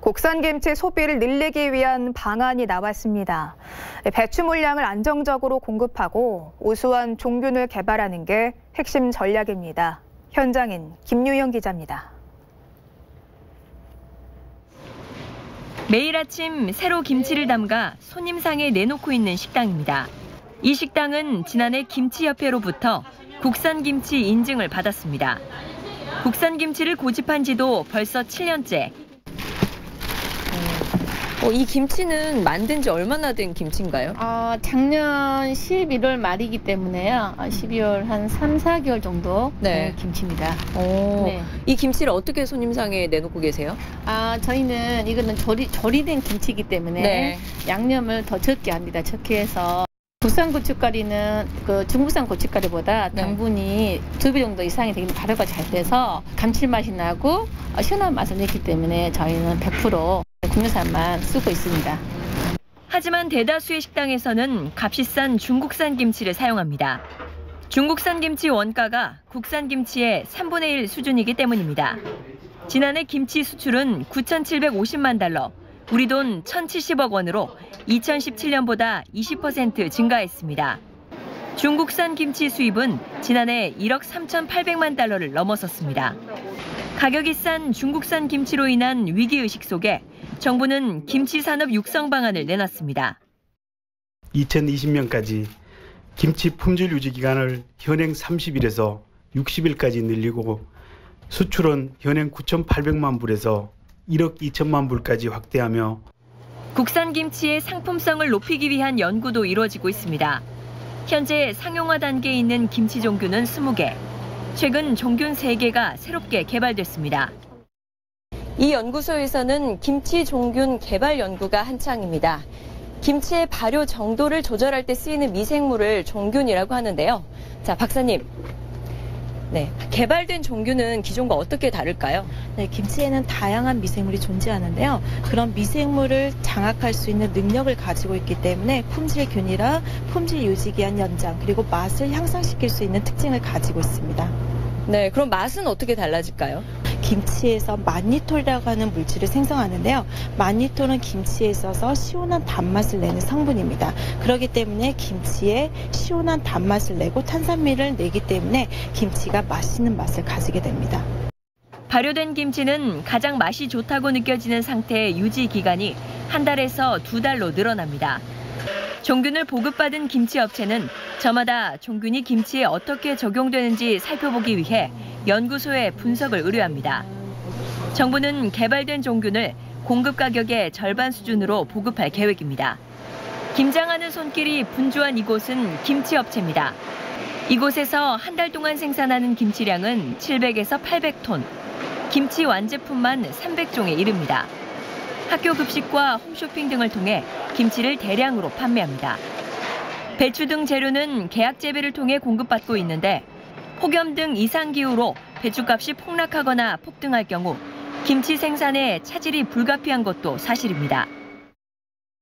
국산 김치 소비를 늘리기 위한 방안이 나왔습니다. 배추 물량을 안정적으로 공급하고 우수한 종균을 개발하는 게 핵심 전략입니다. 현장인 김유영 기자입니다. 매일 아침 새로 김치를 담가 손님상에 내놓고 있는 식당입니다. 이 식당은 지난해 김치협회로부터 국산 김치 인증을 받았습니다. 국산 김치를 고집한 지도 벌써 7년째. 이 김치는 만든 지 얼마나 된 김치인가요? 작년 11월 말이기 때문에요. 12월 한 3, 4개월 정도 된 김치입니다. 네. 이 김치를 어떻게 손님상에 내놓고 계세요? 저희는 이거는 조리된 김치이기 때문에 양념을 더 적게 합니다. 적게 해서. 국산 고춧가루는 중국산 고춧가루보다 당분이 2배 정도 이상이 되기 때문에 발효가 잘 돼서 감칠맛이 나고 시원한 맛을 내기 때문에 저희는 100% 국내산만 쓰고 있습니다. 하지만 대다수의 식당에서는 값이 싼 중국산 김치를 사용합니다. 중국산 김치 원가가 국산 김치의 3분의 1 수준이기 때문입니다. 지난해 김치 수출은 9,750만 달러, 우리 돈 1,070억 원으로 2017년보다 20% 증가했습니다. 중국산 김치 수입은 지난해 1억 3,800만 달러를 넘어섰습니다. 가격이 싼 중국산 김치로 인한 위기의식 속에 정부는 김치 산업 육성 방안을 내놨습니다. 2020년까지 김치 품질 유지 기간을 현행 30일에서 60일까지 늘리고 수출은 현행 9,800만 불에서 1억 2천만 불까지 확대하며 국산 김치의 상품성을 높이기 위한 연구도 이루어지고 있습니다. 현재 상용화 단계에 있는 김치 종균은 20개, 최근 종균 3개가 새롭게 개발됐습니다. 이 연구소에서는 김치 종균 개발 연구가 한창입니다. 김치의 발효 정도를 조절할 때 쓰이는 미생물을 종균이라고 하는데요. 자, 박사님. 개발된 종균은 기존과 어떻게 다를까요? 김치에는 다양한 미생물이 존재하는데요. 그런 미생물을 장악할 수 있는 능력을 가지고 있기 때문에 품질 균일화, 품질 유지기한 연장, 그리고 맛을 향상시킬 수 있는 특징을 가지고 있습니다. 네, 그럼 맛은 어떻게 달라질까요? 김치에서 만니톨이라고 하는 물질을 생성하는데요. 만니톨은 김치에 있어서 시원한 단맛을 내는 성분입니다. 그렇기 때문에 김치에 시원한 단맛을 내고 탄산미를 내기 때문에 김치가 맛있는 맛을 가지게 됩니다. 발효된 김치는 가장 맛이 좋다고 느껴지는 상태의 유지 기간이 1달에서 2달로 늘어납니다. 종균을 보급받은 김치 업체는 저마다 종균이 김치에 어떻게 적용되는지 살펴보기 위해 연구소에 분석을 의뢰합니다. 정부는 개발된 종균을 공급 가격의 절반 수준으로 보급할 계획입니다. 김장하는 손길이 분주한 이곳은 김치 업체입니다. 이곳에서 한 달 동안 생산하는 김치량은 700에서 800톤, 김치 완제품만 300종에 이릅니다. 학교 급식과 홈쇼핑 등을 통해 김치를 대량으로 판매합니다. 배추 등 재료는 계약 재배를 통해 공급받고 있는데 폭염 등 이상기후로 배추값이 폭락하거나 폭등할 경우 김치 생산에 차질이 불가피한 것도 사실입니다.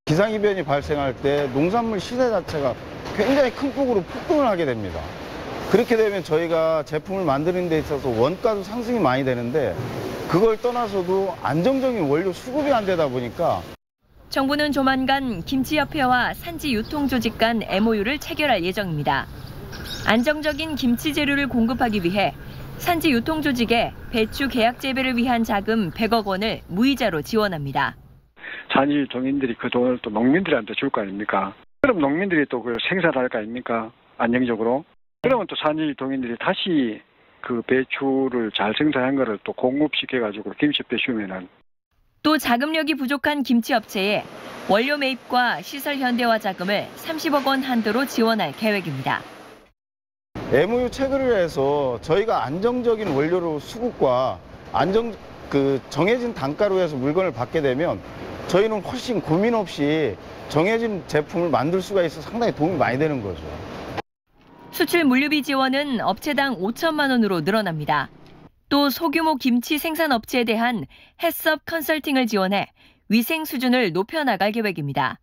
기상이변이 발생할 때 농산물 시세 자체가 굉장히 큰 폭으로 폭등을 하게 됩니다. 그렇게 되면 저희가 제품을 만드는 데 있어서 원가도 상승이 많이 되는데 그걸 떠나서도 안정적인 원료 수급이 안 되다 보니까 정부는 조만간 김치협회와 산지유통조직 간 MOU를 체결할 예정입니다. 안정적인 김치 재료를 공급하기 위해 산지유통조직에 배추 계약 재배를 위한 자금 100억 원을 무이자로 지원합니다. 산지 동인들이 그 돈을 또 농민들한테 줄 거 아닙니까? 그럼 농민들이 또 그걸 생산할 거 아닙니까? 안정적으로. 그러면 또 산지 동인들이 다시 그 배추를 잘 생산한 거를 또 공급시켜가지고 김치 배추면은 또 자금력이 부족한 김치업체에 원료 매입과 시설 현대화 자금을 30억 원 한도로 지원할 계획입니다. MOU 체결을 해서 저희가 안정적인 원료로 수급과 정해진 단가로 해서 물건을 받게 되면 저희는 훨씬 고민 없이 정해진 제품을 만들 수가 있어 상당히 도움이 많이 되는 거죠. 수출 물류비 지원은 업체당 5천만 원으로 늘어납니다. 또 소규모 김치 생산 업체에 대한 햇섭 컨설팅을 지원해 위생 수준을 높여나갈 계획입니다.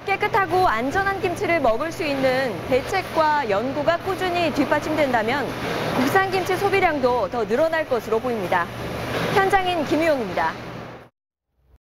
깨끗하고 안전한 김치를 먹을 수 있는 대책과 연구가 꾸준히 뒷받침된다면 국산 김치 소비량도 더 늘어날 것으로 보입니다. 현장인 김유영입니다.